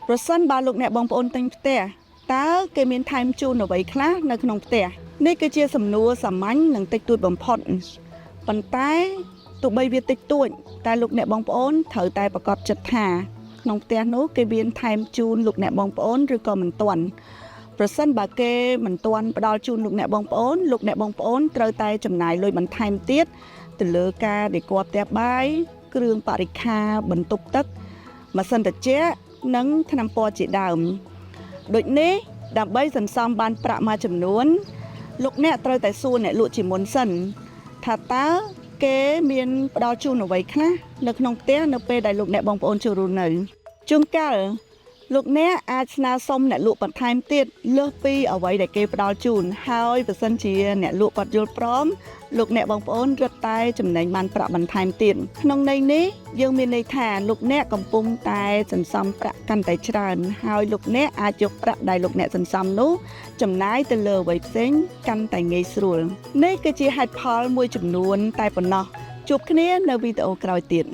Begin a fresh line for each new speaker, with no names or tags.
ប្រសិនបើលោកអ្នកបងប្អូនទិញផ្ទះតើគេមានថែមជូនអ្វីខ្លះនៅក្នុងផ្ទះនេះគឺជាសំណួរសាមញ្ញនិងតិចតួចបំផុតប៉ុន្តែទោះបីវាតិចតួចតែលោកអ្នកបងប្អូនត្រូវតែប្រកាសចិត្តថាក្នុងផ្ទះនោះគេមានថែមជូនលោកអ្នកបងប្អូនឬក៏មិនទាន់ប្រសិនបើគេមិនទាន់ផ្ដល់ជូនលោកអ្នកបងប្អូនត្រូវតែចំណាយលុយបន្ថែមទៀតទៅលើការដេគ័រផ្ទះបាយគ្រឿងបរិក្ខារបន្ទប់ទឹកម៉ាស៊ីនត្រជាក់និងថ្នាំពណ៌ជាដើមដូចនេះដើម្បីសន្សំបានប្រាក់មួយចំនួនលោកអ្នកត្រូវតែសួរអ្នកលក់ជាមុនសិនថាតើគេមានផ្ដល់ជូនអ្វីខ្លះនៅក្នុងផ្ទះនៅពេលដែលលោកអ្នកបងប្អូនចូលរស់នៅជួនកាលលោកអ្នកអាចស្នើសុំអ្នកលក់បន្ថែមទៀតលើសពីអ្វីដែលគេផ្ដល់ជូនហើយបើសិនជាអ្នកលក់គាត់យល់ព្រមលោកអ្នកបងប្អូនរឹតតែចំណេញបានប្រាក់បន្ថែមទៀតក្នុងន័យនេះយើងមានន័យថាលោកអ្នកកំពុងតែសន្សំប្រាក់កាន់តែច្រើនហើយលោកអ្នកអាចយកប្រាក់ដែលលោកអ្នកសន្សំនោះចំណាយទៅលើអ្វីផ្សេងកាន់តែងាយស្រួលនេះគឺជាហេតុផលមួយចំនួនតែប៉ុណ្ណោះជួបគ្នានៅវីដេអូក្រោយទៀត